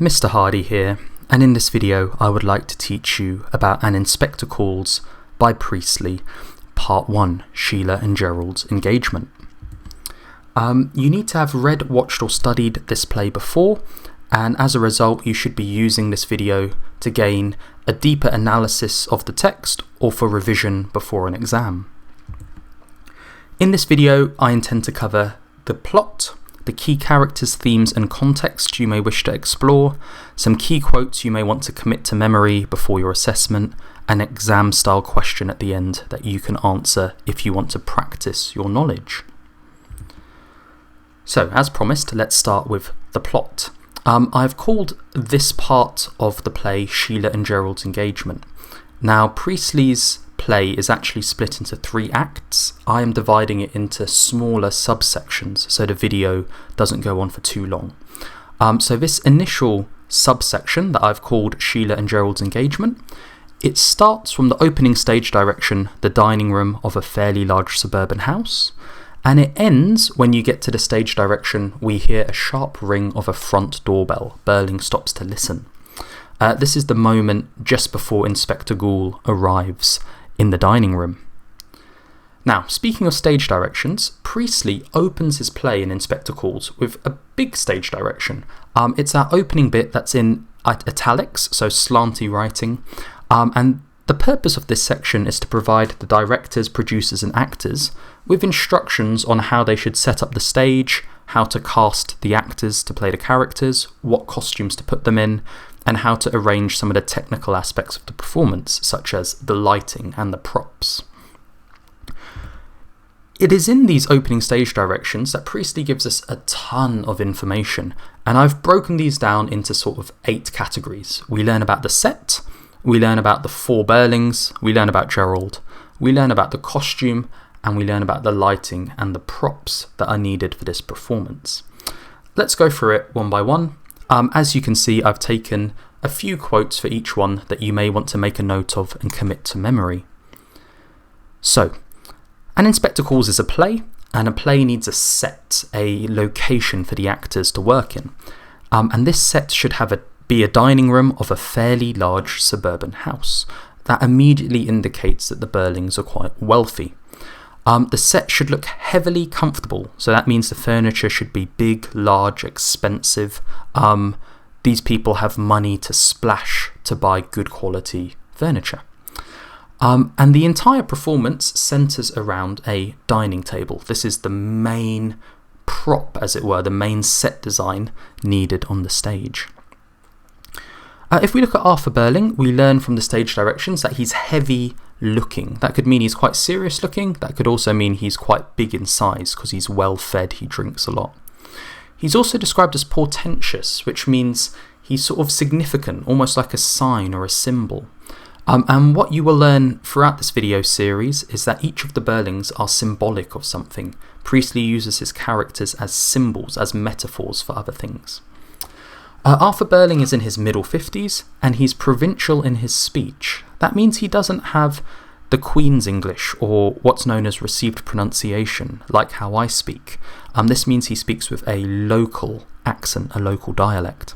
Mr. Hardy here, and in this video I would like to teach you about An Inspector Calls by Priestley, Part 1, Sheila and Gerald's Engagement. You need to have read, watched or studied this play before, and as a result you should be using this video to gain a deeper analysis of the text or for revision before an exam. In this video I intend to cover the plot, the key characters, themes and context you may wish to explore, some key quotes you may want to commit to memory before your assessment, an exam style question at the end that you can answer if you want to practice your knowledge. So as promised, let's start with the plot. I've called this part of the play Sheila and Gerald's Engagement. Now Priestley's play is actually split into 3 acts. I am dividing it into smaller subsections so the video doesn't go on for too long. So this initial subsection that I've called Sheila and Gerald's Engagement, it starts from the opening stage direction, the dining room of a fairly large suburban house, and it ends when you get to the stage direction we hear a sharp ring of a front doorbell. Burling stops to listen. This is the moment just before Inspector Goole arrives in the dining room. Now, speaking of stage directions, Priestley opens his play in Inspector Calls with a big stage direction. It's that opening bit that's in italics, so slanty writing, and the purpose of this section is to provide the directors, producers and actors with instructions on how they should set up the stage, how to cast the actors to play the characters, what costumes to put them in, and how to arrange some of the technical aspects of the performance, such as the lighting and the props. It is in these opening stage directions that Priestley gives us a ton of information, and I've broken these down into sort of 8 categories. We learn about the set, we learn about the 4 Burlings, we learn about Gerald, we learn about the costume, and we learn about the lighting and the props that are needed for this performance. Let's go through it one by one. As you can see, I've taken a few quotes for each one that you may want to make a note of and commit to memory. So, An Inspector Calls is a play, and a play needs a set, a location for the actors to work in. And this set should be a dining room of a fairly large suburban house. That immediately indicates that the Burlings are quite wealthy. The set should look heavily comfortable, so that means the furniture should be big, large, expensive. These people have money to splash to buy good quality furniture. And the entire performance centres around a dining table. This is the main prop, as it were, the main set design needed on the stage. If we look at Arthur Burling, we learn from the stage directions that he's heavy looking. That could mean he's quite serious looking. That could also mean he's quite big in size because he's well fed, he drinks a lot. He's also described as portentous, which means he's sort of significant, almost like a sign or a symbol. And what you will learn throughout this video series is that each of the Burlings are symbolic of something. Priestley uses his characters as symbols, as metaphors for other things. Arthur Burling is in his middle 50s and he's provincial in his speech. That means he doesn't have the Queen's English or what's known as received pronunciation, like how I speak. This means he speaks with a local accent, a local dialect.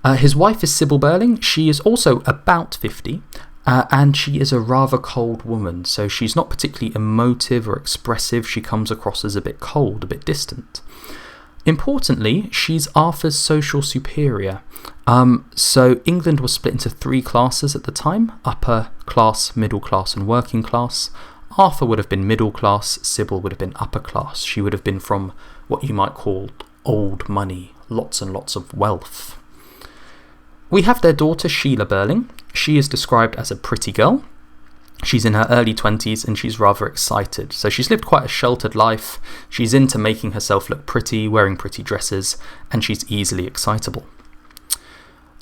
His wife is Sybil Burling. She is also about 50 and she is a rather cold woman, so she's not particularly emotive or expressive. She comes across as a bit cold, a bit distant. Importantly, she's Arthur's social superior. So England was split into 3 classes at the time: upper class, middle class and working class. Arthur would have been middle class, Sybil would have been upper class. She would have been from what you might call old money, lots and lots of wealth. We have their daughter Sheila Burling. She is described as a pretty girl. She's in her early 20s and she's rather excited. So she's lived quite a sheltered life. She's into making herself look pretty, wearing pretty dresses, and she's easily excitable.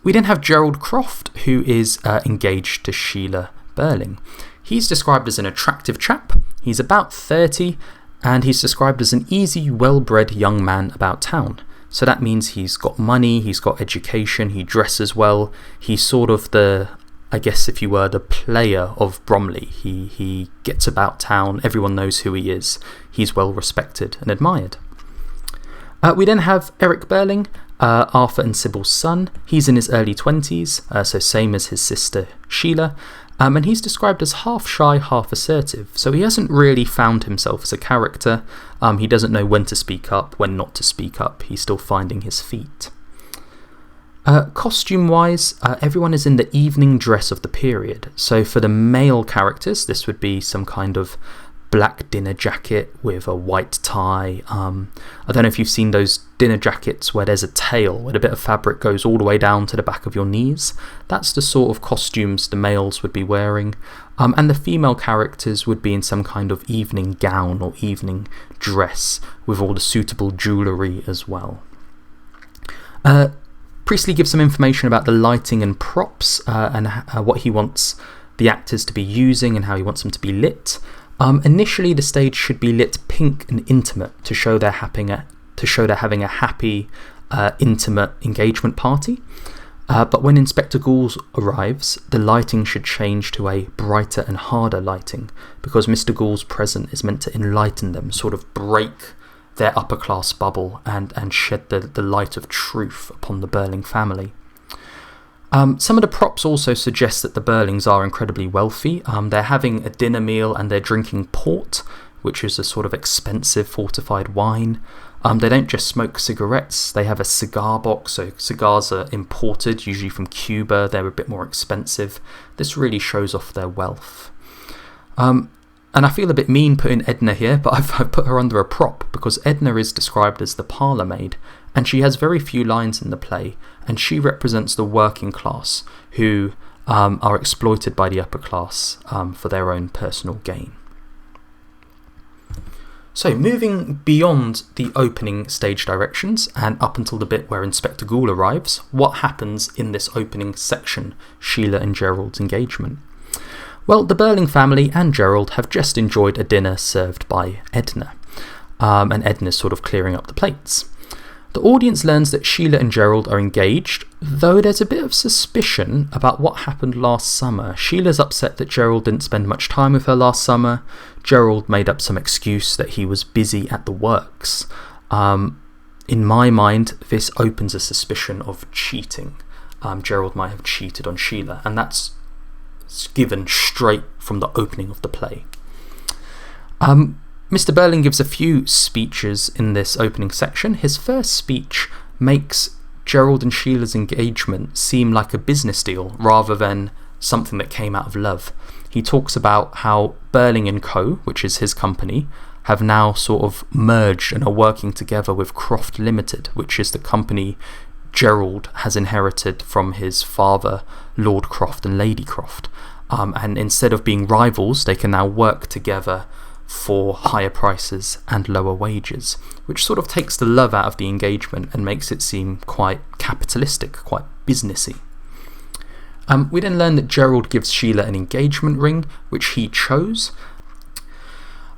We then have Gerald Croft, who is engaged to Sheila Burling. He's described as an attractive chap. He's about 30 and he's described as an easy, well-bred young man about town. So that means he's got money, he's got education, he dresses well. He's sort of the, I guess if you were, the player of Bromley. He gets about town, everyone knows who he is. He's well respected and admired. We then have Eric Burling. Arthur and Sybil's son. He's in his early 20s, so same as his sister Sheila. And he's described as half shy, half assertive. So he hasn't really found himself as a character. He doesn't know when to speak up, when not to speak up. He's still finding his feet. Costume-wise, everyone is in the evening dress of the period. So for the male characters, this would be some kind of black dinner jacket with a white tie. I don't know if you've seen those dinner jackets where there's a tail, where the bit of fabric goes all the way down to the back of your knees. That's the sort of costumes the males would be wearing. And the female characters would be in some kind of evening gown or evening dress with all the suitable jewellery as well. Priestley gives some information about the lighting and props and what he wants the actors to be using and how he wants them to be lit. Initially, the stage should be lit pink and intimate to show they're having a happy, intimate engagement party. But when Inspector Gould's arrives, the lighting should change to a brighter and harder lighting because Mr. Gould's presence is meant to enlighten them, sort of break their upper class bubble and shed the light of truth upon the Burling family. Some of the props also suggest that the Burlings are incredibly wealthy. They're having a dinner meal and they're drinking port, which is a sort of expensive fortified wine. They don't just smoke cigarettes, they have a cigar box, so cigars are imported, usually from Cuba. They're a bit more expensive. This really shows off their wealth. And I feel a bit mean putting Edna here, but I've put her under a prop because Edna is described as the parlour maid, and she has very few lines in the play, and she represents the working class who are exploited by the upper class for their own personal gain. So moving beyond the opening stage directions and up until the bit where Inspector Gould arrives, what happens in this opening section, Sheila and Gerald's engagement? Well, the Burling family and Gerald have just enjoyed a dinner served by Edna, and Edna's sort of clearing up the plates. The audience learns that Sheila and Gerald are engaged, though there's a bit of suspicion about what happened last summer. Sheila's upset that Gerald didn't spend much time with her last summer. Gerald made up some excuse that he was busy at the works. In my mind, this opens a suspicion of cheating. Gerald might have cheated on Sheila, and that's given straight from the opening of the play. Mr. Burling gives a few speeches in this opening section. His first speech makes Gerald and Sheila's engagement seem like a business deal rather than something that came out of love. He talks about how Burling & Co., which is his company, have now sort of merged and are working together with Croft Limited, which is the company Gerald has inherited from his father, Lord Croft and Lady Croft. And instead of being rivals, they can now work together for higher prices and lower wages, which sort of takes the love out of the engagement and makes it seem quite capitalistic, quite businessy. We then learn that Gerald gives Sheila an engagement ring, which he chose.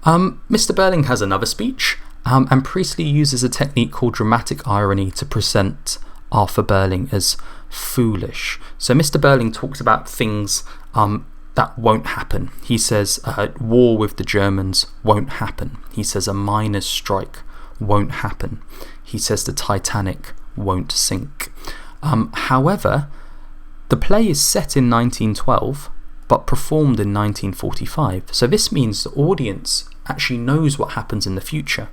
Mr. Burling has another speech, and Priestley uses a technique called dramatic irony to present Arthur Burling as foolish. So Mr. Burling talks about things that won't happen. He says war with the Germans won't happen. He says a miners' strike won't happen. He says the Titanic won't sink. However, the play is set in 1912 but performed in 1945. So this means the audience actually knows what happens in the future,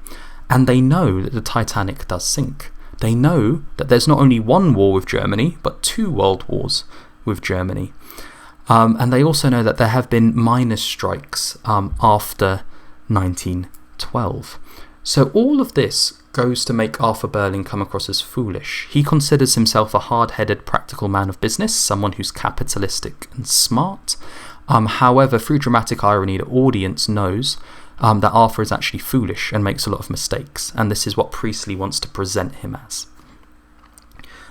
and they know that the Titanic does sink. They know that there's not only one war with Germany, but 2 world wars with Germany. And they also know that there have been miners' strikes after 1912. So all of this goes to make Arthur Burling come across as foolish. He considers himself a hard-headed, practical man of business, someone who's capitalistic and smart. However, through dramatic irony, the audience knows that Arthur is actually foolish and makes a lot of mistakes, and this is what Priestley wants to present him as.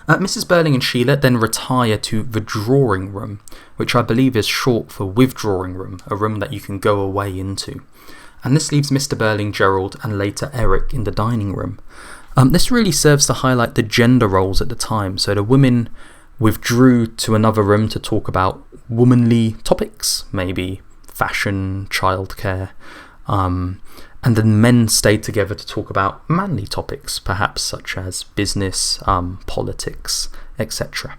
Mrs. Burling and Sheila then retire to the drawing room, which I believe is short for withdrawing room, a room that you can go away into. And this leaves Mr. Burling, Gerald, and later Eric in the dining room. This really serves to highlight the gender roles at the time. So the women withdrew to another room to talk about womanly topics, maybe fashion, childcare, and and the men stayed together to talk about manly topics, perhaps such as business, politics, etc.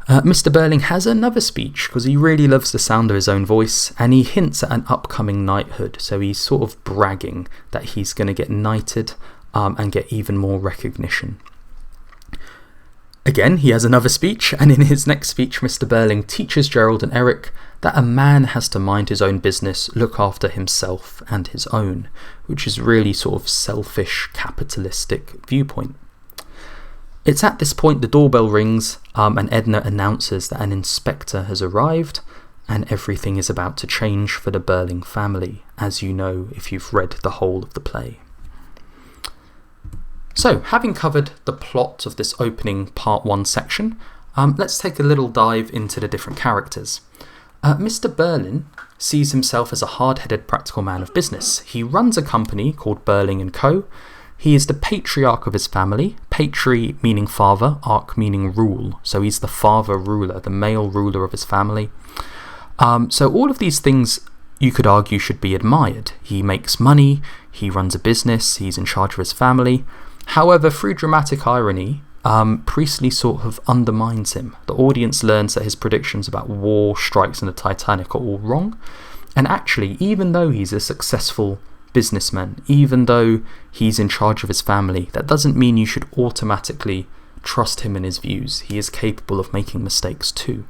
Mr. Burling has another speech because he really loves the sound of his own voice, and he hints at an upcoming knighthood, so he's sort of bragging that he's going to get knighted and get even more recognition. Again, he has another speech, and in his next speech, Mr. Burling teaches Gerald and Eric that a man has to mind his own business, look after himself and his own, which is really sort of selfish, capitalistic viewpoint. It's at this point the doorbell rings, and Edna announces that an inspector has arrived, and everything is about to change for the Burling family, as you know if you've read the whole of the play. So, having covered the plot of this opening Part 1 section, let's take a little dive into the different characters. Mr. Burling sees himself as a hard-headed practical man of business. He runs a company called Burling & Co. He is the patriarch of his family, patri meaning father, arch meaning rule, so he's the father ruler, the male ruler of his family. So all of these things you could argue should be admired. He makes money, he runs a business, he's in charge of his family. However, through dramatic irony, Priestley sort of undermines him. The audience learns that his predictions about war, strikes and the Titanic are all wrong, and actually, even though he's a successful businessman, even though he's in charge of his family, that doesn't mean you should automatically trust him and his views. He is capable of making mistakes too.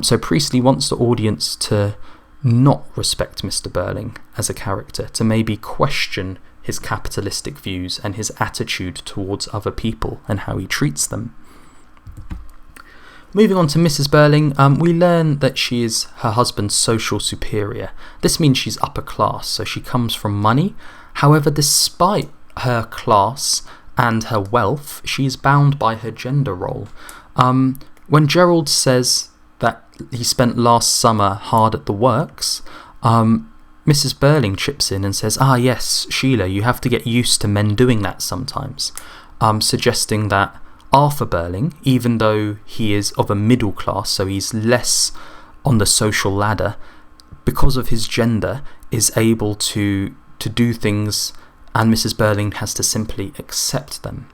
So Priestley wants the audience to not respect Mr. Burling as a character, to maybe question his capitalistic views and his attitude towards other people and how he treats them. Moving on to Mrs. Burling, we learn that she is her husband's social superior. This means she's upper class, so she comes from money. However, despite her class and her wealth, she is bound by her gender role. When Gerald says that he spent last summer hard at the works, Mrs. Burling chips in and says, yes, Sheila, you have to get used to men doing that sometimes, suggesting that Arthur Burling, even though he is of a middle class, so he's less on the social ladder, because of his gender, is able to do things, and Mrs. Burling has to simply accept them.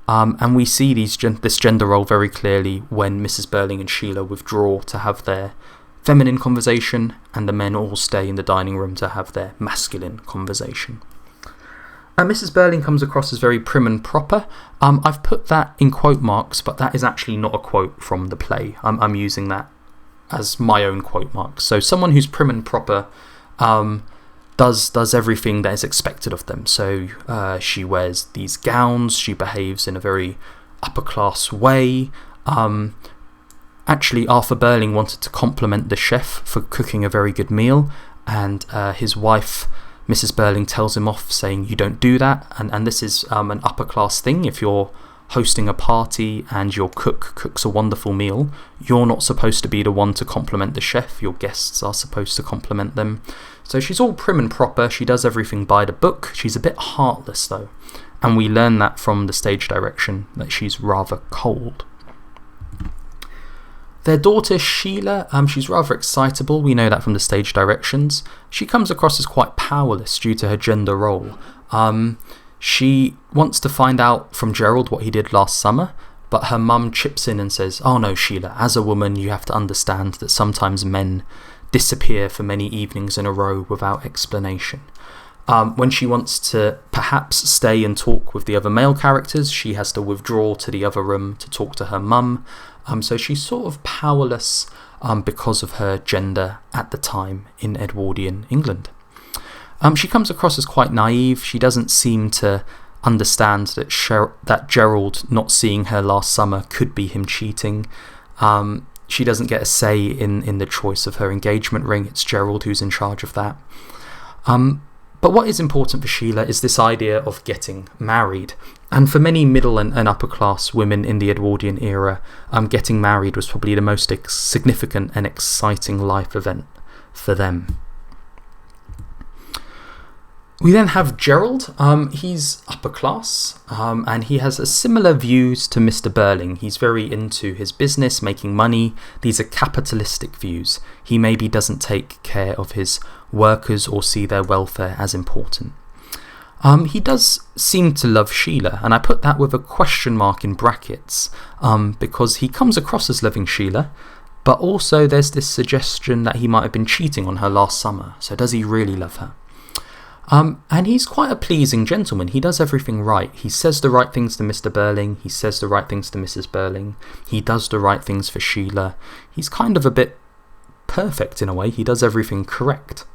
And we see this gender role very clearly when Mrs. Burling and Sheila withdraw to have their feminine conversation, and the men all stay in the dining room to have their masculine conversation. Mrs. Burling comes across as very prim and proper. I've put that in quote marks, but that is actually not a quote from the play. I'm using that as my own quote marks. So someone who's prim and proper does everything that is expected of them. So she wears these gowns, she behaves in a very upper class way. Actually, Arthur Burling wanted to compliment the chef for cooking a very good meal, and his wife, Mrs. Burling, tells him off saying you don't do that, and this is an upper class thing. If you're hosting a party and your cook cooks a wonderful meal, you're not supposed to be the one to compliment the chef, your guests are supposed to compliment them. So she's all prim and proper, she does everything by the book. She's a bit heartless though, and we learn that from the stage direction, that she's rather cold. Their daughter Sheila, she's rather excitable, we know that from the stage directions. She comes across as quite powerless due to her gender role. She wants to find out from Gerald what he did last summer, but her mum chips in and says, "Oh no, Sheila, as a woman you have to understand that sometimes men disappear for many evenings in a row without explanation." When she wants to perhaps stay and talk with the other male characters, she has to withdraw to the other room to talk to her mum. So she's sort of powerless because of her gender at the time in Edwardian England. She comes across as quite naive. She doesn't seem to understand that Gerald not seeing her last summer could be him cheating. She doesn't get a say in the choice of her engagement ring. It's Gerald who's in charge of that. But what is important for Sheila is this idea of getting married. And for many middle and upper class women in the Edwardian era, getting married was probably the most significant and exciting life event for them. We then have Gerald. He's upper class, and he has a similar views to Mr. Burling. He's very into his business, making money. These are capitalistic views. He maybe doesn't take care of his workers or see their welfare as important. He does seem to love Sheila, and I put that with a question mark in brackets, because he comes across as loving Sheila, but also there's this suggestion that he might have been cheating on her last summer. So does he really love her? And he's quite a pleasing gentleman. He does everything right. He says the right things to Mr. Burling. He says the right things to Mrs. Burling. He does the right things for Sheila. He's kind of a bit perfect in a way. He does everything correct.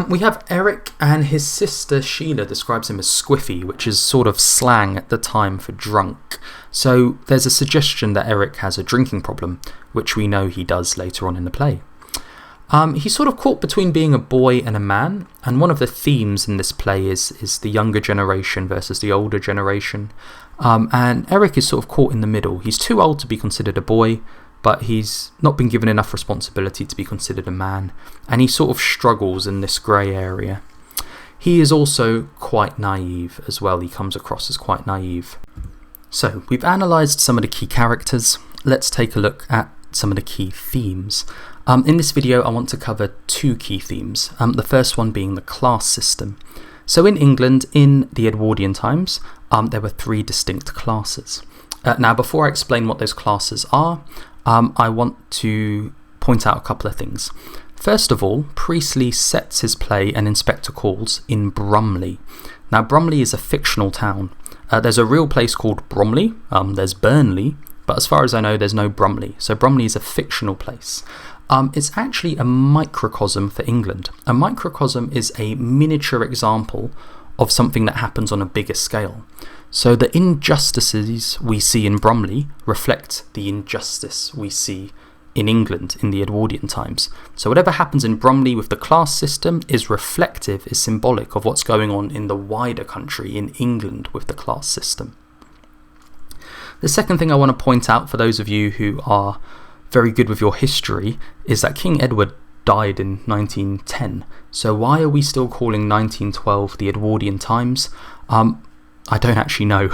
We have Eric, and his sister Sheila describes him as squiffy, which is sort of slang at the time for drunk. So there's a suggestion that Eric has a drinking problem, which we know he does later on in the play. He's sort of caught between being a boy and a man, and one of the themes in this play is the younger generation versus the older generation. And Eric is sort of caught in the middle. He's too old to be considered a boy, but he's not been given enough responsibility to be considered a man, and he sort of struggles in this grey area. He is also quite naive as well. He comes across as quite naive. So we've analysed some of the key characters. Let's take a look at some of the key themes. In this video I want to cover two key themes, the first one being the class system. So in England, in the Edwardian times, there were three distinct classes. Now before I explain what those classes are, I want to point out a couple of things. First of all, Priestley sets his play An Inspector Calls in Bromley. Now Bromley is a fictional town. There's a real place called Bromley, there's Burnley, but as far as I know there's no Bromley. So Bromley is a fictional place. It's actually a microcosm for England. A microcosm is a miniature example of something that happens on a bigger scale. So the injustices we see in Bromley reflect the injustice we see in England in the Edwardian times. So whatever happens in Bromley with the class system is reflective, is symbolic of what's going on in the wider country in England with the class system. The second thing I want to point out for those of you who are very good with your history is that King Edward died in 1910. So why are we still calling 1912 the Edwardian times? I don't actually know.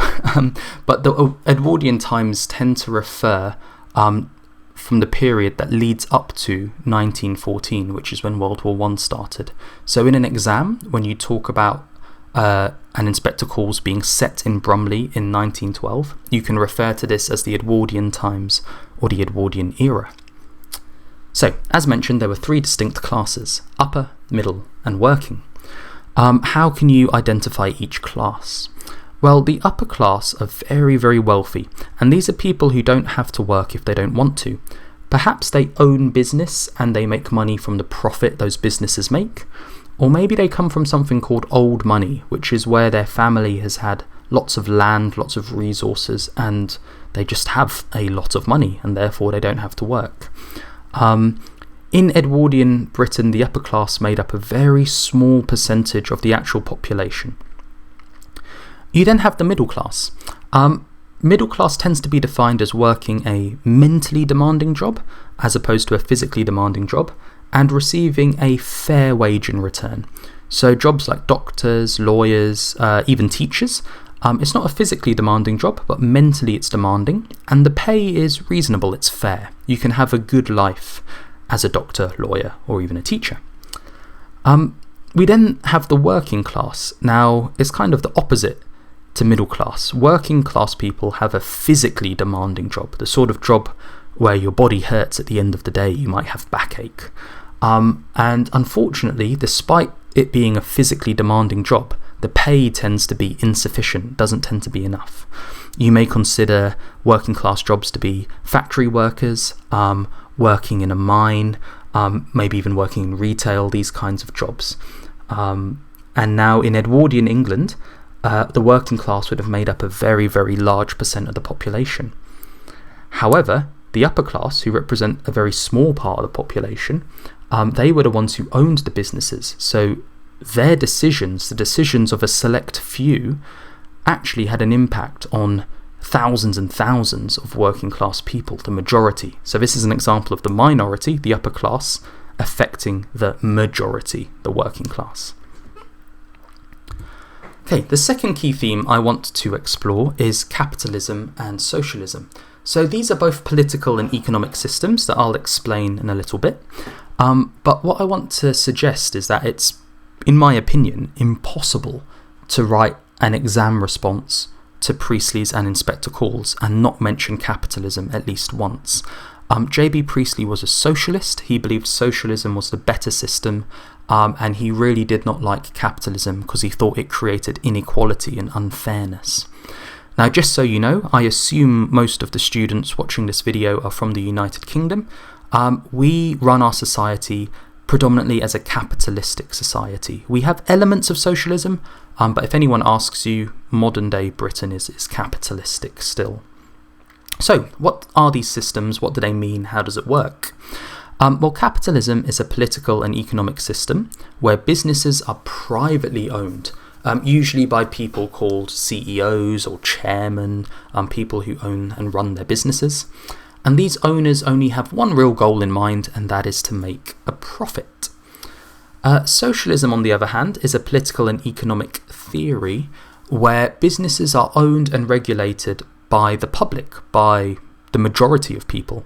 But the Edwardian times tend to refer from the period that leads up to 1914, which is when World War I started. So in an exam, when you talk about An Inspector Calls being set in Bromley in 1912, you can refer to this as the Edwardian times or the Edwardian era. So, as mentioned, there were three distinct classes: upper, middle, and working. How can you identify each class? Well, the upper class are very, very wealthy, and these are people who don't have to work if they don't want to. Perhaps they own business and they make money from the profit those businesses make. Or maybe they come from something called old money, which is where their family has had lots of land, lots of resources, and they just have a lot of money, and therefore they don't have to work. In Edwardian Britain, the upper class made up a very small percentage of the actual population. You then have the middle class. Middle class tends to be defined as working a mentally demanding job, as opposed to a physically demanding job, and receiving a fair wage in return. So jobs like doctors, lawyers, even teachers, it's not a physically demanding job, but mentally it's demanding, and the pay is reasonable, it's fair. You can have a good life as a doctor, lawyer, or even a teacher. We then have the working class. Now, it's kind of the opposite to middle class. Working class people have a physically demanding job, the sort of job where your body hurts at the end of the day. You might have backache. And unfortunately, despite it being a physically demanding job, the pay tends to be insufficient, doesn't tend to be enough. You may consider working class jobs to be factory workers, working in a mine, maybe even working in retail, these kinds of jobs. And now in Edwardian England, the working class would have made up a very, very large percent of the population. However, the upper class, who represent a very small part of the population, they were the ones who owned the businesses. So their decisions, the decisions of a select few, actually had an impact on thousands and thousands of working class people, the majority. So this is an example of the minority, the upper class, affecting the majority, the working class. Okay, the second key theme I want to explore is capitalism and socialism. So these are both political and economic systems that I'll explain in a little bit. But what I want to suggest is that it's, in my opinion, impossible to write an exam response to Priestley's and Inspector Calls and not mention capitalism at least once. J.B. Priestley was a socialist. He believed socialism was the better system, and he really did not like capitalism because he thought it created inequality and unfairness. Now, just so you know, I assume most of the students watching this video are from the United Kingdom. We run our society predominantly as a capitalistic society. We have elements of socialism, but if anyone asks you, modern day Britain is capitalistic still. So, what are these systems? What do they mean? How does it work? Well, capitalism is a political and economic system where businesses are privately owned, usually by people called CEOs or chairmen, people who own and run their businesses. And these owners only have one real goal in mind, and that is to make a profit. Socialism, on the other hand, is a political and economic theory where businesses are owned and regulated by the public, by the majority of people,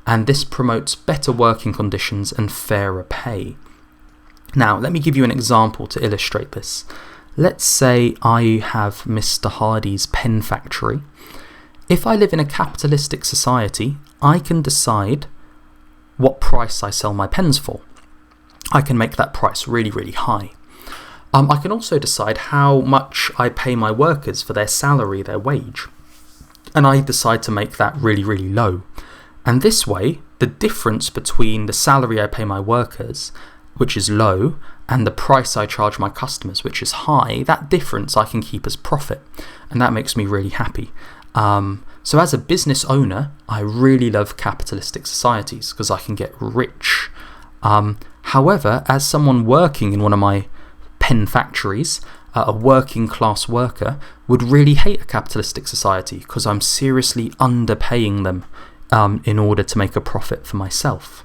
and this promotes better working conditions and fairer pay. Now, let me give you an example to illustrate this. Let's say I have Mr. Hardy's pen factory. If I live in a capitalistic society, I can decide what price I sell my pens for. I can make that price really, really high. I can also decide how much I pay my workers for their salary, their wage. And I decide to make that really, really low. And this way, the difference between the salary I pay my workers, which is low, and the price I charge my customers, which is high, that difference I can keep as profit. And that makes me really happy. So as a business owner, I really love capitalistic societies because I can get rich. However, as someone working in one of my pen factories, a working class worker would really hate a capitalistic society because I'm seriously underpaying them in order to make a profit for myself.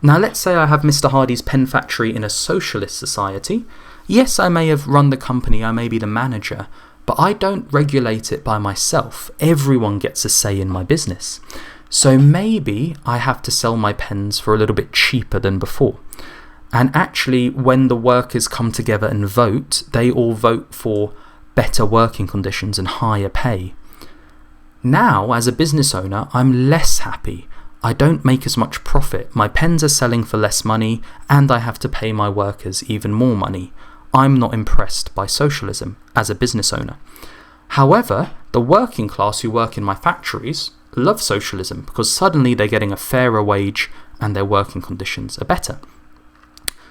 Now, let's say I have Mr. Hardy's pen factory in a socialist society. Yes, I may have run the company, I may be the manager, but I don't regulate it by myself. Everyone gets a say in my business. So maybe I have to sell my pens for a little bit cheaper than before. And actually, when the workers come together and vote, they all vote for better working conditions and higher pay. Now, as a business owner, I'm less happy. I don't make as much profit. My pens are selling for less money, and I have to pay my workers even more money. I'm not impressed by socialism as a business owner. However, the working class who work in my factories love socialism because suddenly they're getting a fairer wage and their working conditions are better.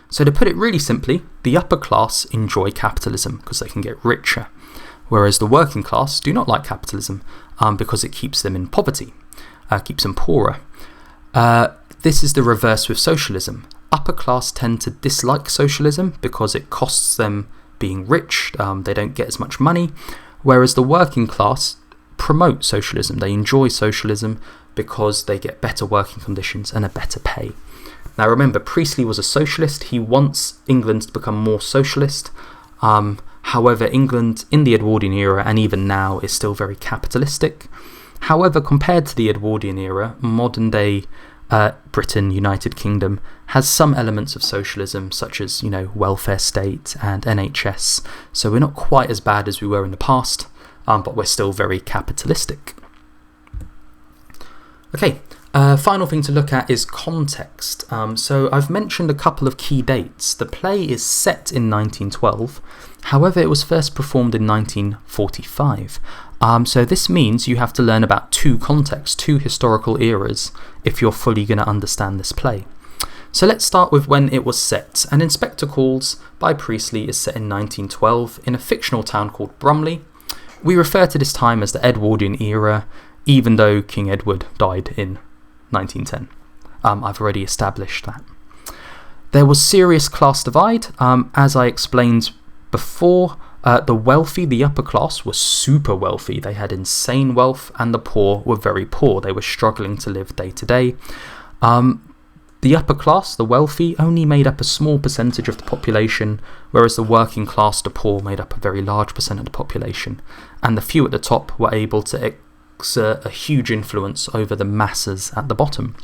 So to put it really simply, the upper class enjoy capitalism because they can get richer, whereas the working class do not like capitalism because it keeps them in poverty, keeps them poorer. This is the reverse with socialism. Upper class tend to dislike socialism because it costs them being rich, they don't get as much money, whereas the working class promote socialism. They enjoy socialism because they get better working conditions and a better pay. Now remember, Priestley was a socialist. He wants England to become more socialist. However, England in the Edwardian era and even now is still very capitalistic. However, compared to the Edwardian era, modern day Britain, United Kingdom, has some elements of socialism such as, welfare state and NHS. So we're not quite as bad as we were in the past, but we're still very capitalistic. Okay. Final thing to look at is context. So I've mentioned a couple of key dates. The play is set in 1912, however it was first performed in 1945. So this means you have to learn about two contexts, two historical eras, if you're fully going to understand this play. So let's start with when it was set. And Inspector Calls by Priestley is set in 1912 in a fictional town called Brumley. We refer to this time as the Edwardian era, even though King Edward died in 1910. I've already established that. There was serious class divide. As I explained before, the wealthy, the upper class, were super wealthy. They had insane wealth, and the poor were very poor. They were struggling to live day to day. The upper class, the wealthy, only made up a small percentage of the population, whereas the working class, the poor, made up a very large percent of the population. And the few at the top were able to exert a huge influence over the masses at the bottom.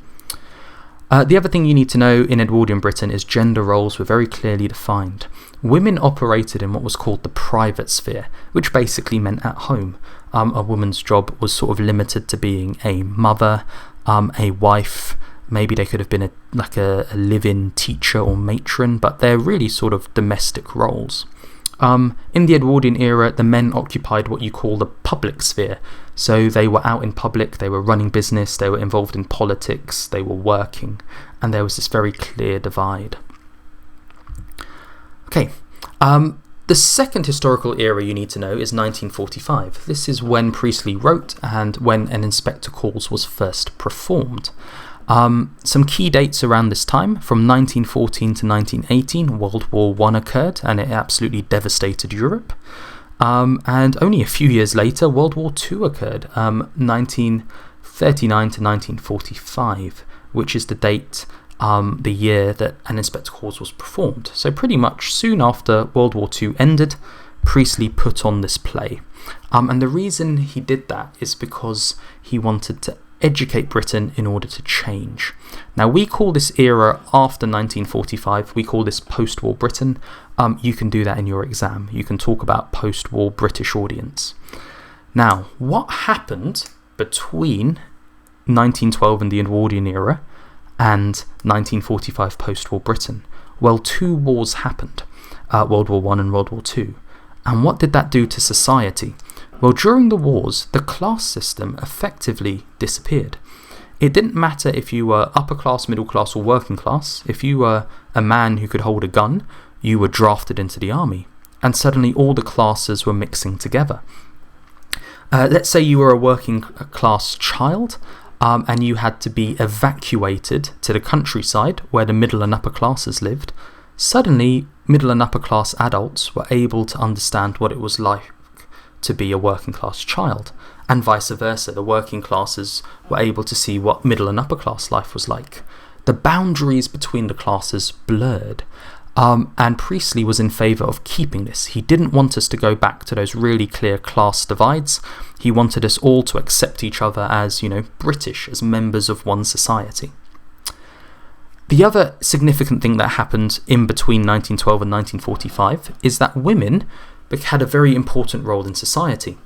The other thing you need to know in Edwardian Britain is gender roles were very clearly defined. Women operated in what was called the private sphere, which basically meant at home. A woman's job was sort of limited to being a mother, a wife. Maybe they could have been a live-in teacher or matron, but they're really sort of domestic roles. In the Edwardian era, the men occupied what you call the public sphere. So they were out in public, they were running business, they were involved in politics, they were working, and there was this very clear divide. Okay, the second historical era you need to know is 1945. This is when Priestley wrote and when An Inspector Calls was first performed. Some key dates around this time: from 1914 to 1918, World War I occurred and it absolutely devastated Europe. And only a few years later, World War II occurred, 1939 to 1945, which is the date, the year that An Inspector Calls was performed. So pretty much soon after World War II ended, Priestley put on this play. And the reason he did that is because he wanted to educate Britain in order to change. Now, we call this era after 1945, we call this post-war Britain. You can do that in your exam. You can talk about post-war British audience. Now, what happened between 1912 and the Edwardian era and 1945 post-war Britain? Well, two wars happened, World War I and World War II. And what did that do to society? Well, during the wars, the class system effectively disappeared. It didn't matter if you were upper class, middle class, or working class. If you were a man who could hold a gun, you were drafted into the army. And suddenly all the classes were mixing together. Let's say you were a working class child, and you had to be evacuated to the countryside where the middle and upper classes lived. Suddenly, middle and upper class adults were able to understand what it was like to be a working class child, and vice versa. The working classes were able to see what middle and upper class life was like. The boundaries between the classes blurred, and Priestley was in favour of keeping this. He didn't want us to go back to those really clear class divides. He wanted us all to accept each other as, British, as members of one society. The other significant thing that happened in between 1912 and 1945 is that women had a very important role in society.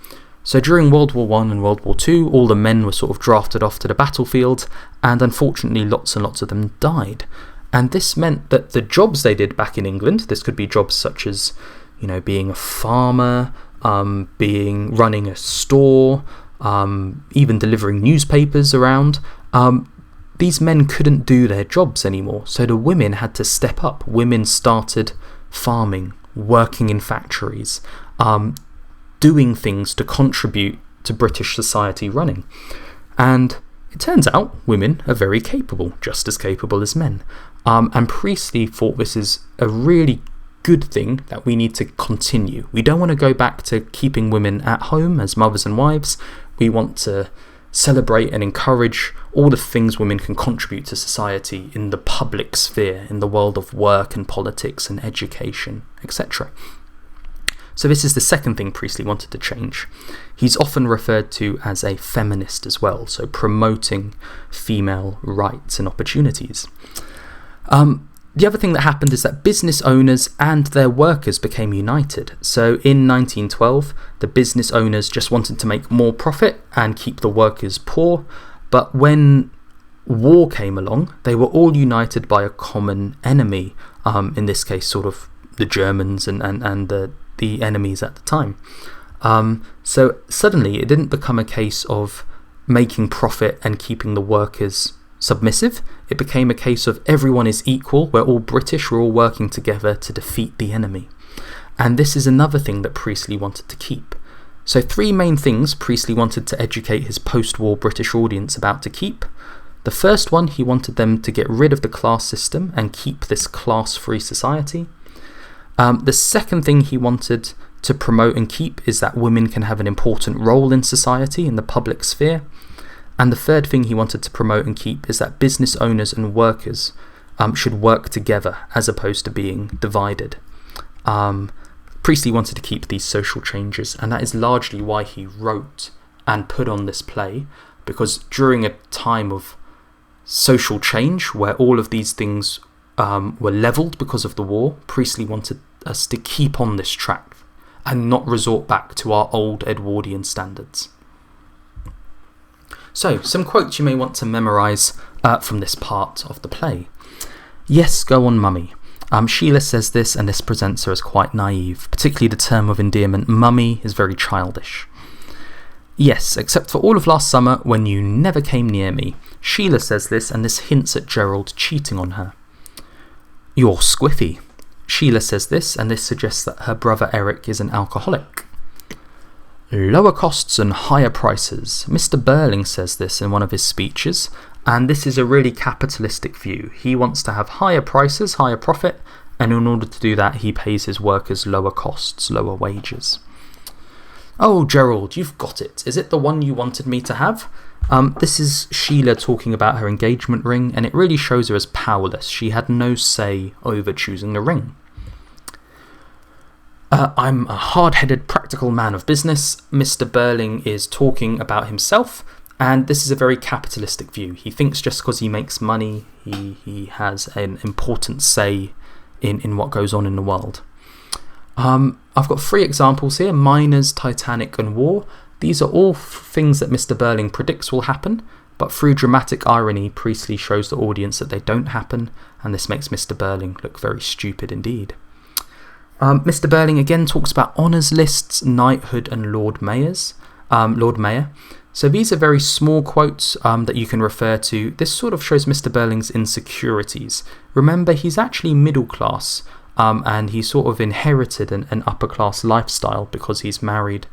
So during World War I and World War II, all the men were sort of drafted off to the battlefield, and unfortunately lots and lots of them died. And this meant that the jobs they did back in England, this could be jobs such as, being a farmer, running a store, even delivering newspapers around, these men couldn't do their jobs anymore. So the women had to step up. Women started farming, working in factories, doing things to contribute to British society running. And it turns out women are very capable, just as capable as men. And Priestley thought this is a really good thing that we need to continue. We don't want to go back to keeping women at home as mothers and wives. We want to celebrate and encourage all the things women can contribute to society in the public sphere, in the world of work and politics and education, etc. So this is the second thing Priestley wanted to change. He's often referred to as a feminist as well, so promoting female rights and opportunities. The other thing that happened is that business owners and their workers became united. So in 1912, the business owners just wanted to make more profit and keep the workers poor. But when war came along, they were all united by a common enemy, in this case sort of the Germans and the enemies at the time. So suddenly it didn't become a case of making profit and keeping the workers submissive. It became a case of everyone is equal, we're all British, we're all working together to defeat the enemy. And this is another thing that Priestley wanted to keep. So three main things Priestley wanted to educate his post-war British audience about to keep. The first one, he wanted them to get rid of the class system and keep this class-free society. The second thing he wanted to promote and keep is that women can have an important role in society, in the public sphere. And the third thing he wanted to promote and keep is that business owners and workers should work together as opposed to being divided. Priestley wanted to keep these social changes, and that is largely why he wrote and put on this play, because during a time of social change where all of these things were levelled because of the war, Priestley wanted us to keep on this track and not resort back to our old Edwardian standards. So, some quotes you may want to memorise from this part of the play. Yes, go on, mummy. Sheila says this, and this presents her as quite naive, particularly the term of endearment mummy is very childish. Yes, except for all of last summer when you never came near me. Sheila says this, and this hints at Gerald cheating on her. You're squiffy. Sheila says this, and this suggests that her brother Eric is an alcoholic. Lower costs and higher prices. Mr. Burling says this in one of his speeches, and this is a really capitalistic view. He wants to have higher prices, higher profit, and in order to do that he pays his workers lower costs, lower wages. Oh, Gerald, you've got it. Is it the one you wanted me to have? This is Sheila talking about her engagement ring, and it really shows her as powerless. She had no say over choosing the ring. I'm a hard-headed, practical man of business. Mr. Burling is talking about himself, and this is a very capitalistic view. He thinks just because he makes money, he has an important say in what goes on in the world. I've got 3 examples here: miners, Titanic and war. These are all things that Mr. Burling predicts will happen, but through dramatic irony, Priestley shows the audience that they don't happen, and this makes Mr. Burling look very stupid indeed. Mr. Burling again talks about honours lists, knighthood and Lord Mayor. So these are very small quotes that you can refer to. This sort of shows Mr. Burling's insecurities. Remember, he's actually middle class, and he sort of inherited an upper class lifestyle because he's married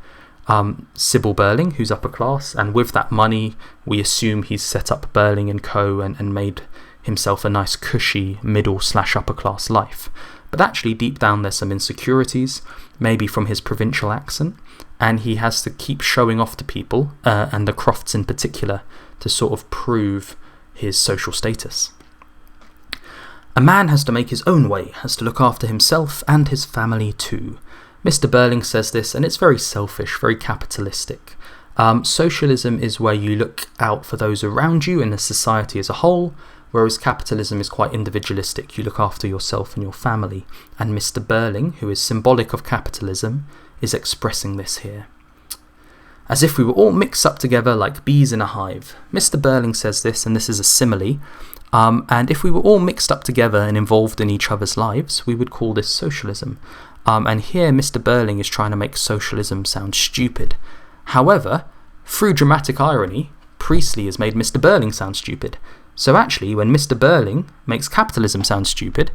Sybil Burling, who's upper class, and with that money we assume he's set up Burling & Co. and made himself a nice cushy middle/upper class life. But actually deep down there's some insecurities, maybe from his provincial accent, and he has to keep showing off to people, and the Crofts in particular, to sort of prove his social status. A man has to make his own way, has to look after himself and his family too. Mr. Burling says this, and it's very selfish, very capitalistic. Socialism is where you look out for those around you in the society as a whole, whereas capitalism is quite individualistic. You look after yourself and your family. And Mr. Burling, who is symbolic of capitalism, is expressing this here. As if we were all mixed up together like bees in a hive. Mr. Burling says this, and this is a simile. And if we were all mixed up together and involved in each other's lives, we would call this socialism. And here Mr. Burling is trying to make socialism sound stupid. However, through dramatic irony, Priestley has made Mr. Burling sound stupid. So actually, when Mr. Burling makes capitalism sound stupid,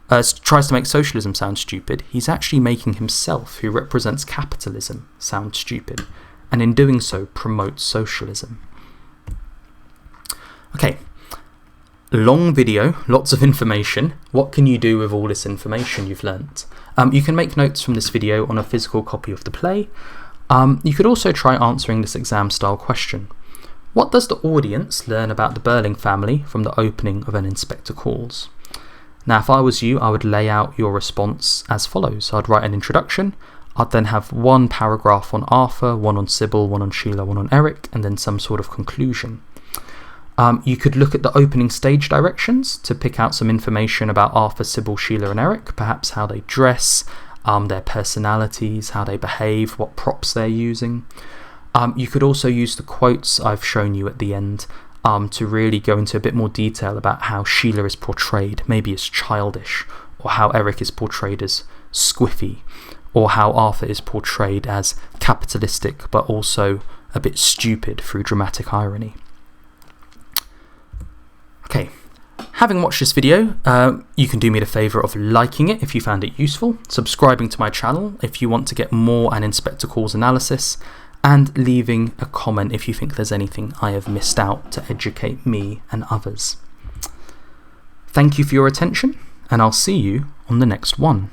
tries to make socialism sound stupid, he's actually making himself, who represents capitalism, sound stupid, and in doing so promotes socialism. Okay, long video, lots of information. What can you do with all this information you've learnt? You can make notes from this video on a physical copy of the play. You could also try answering this exam style question. What does the audience learn about the Burling family from the opening of An Inspector Calls? Now, if I was you, I would lay out your response as follows. I'd write an introduction. I'd then have 1 paragraph on Arthur, 1 on Sybil, 1 on Sheila, 1 on Eric, and then some sort of conclusion. You could look at the opening stage directions to pick out some information about Arthur, Sybil, Sheila and Eric, perhaps how they dress, their personalities, how they behave, what props they're using. You could also use the quotes I've shown you at the end to really go into a bit more detail about how Sheila is portrayed, maybe as childish, or how Eric is portrayed as squiffy, or how Arthur is portrayed as capitalistic but also a bit stupid through dramatic irony. Okay, having watched this video, you can do me the favour of liking it if you found it useful, subscribing to my channel if you want to get more An Inspector Calls analysis, and leaving a comment if you think there's anything I have missed out to educate me and others. Thank you for your attention, and I'll see you on the next one.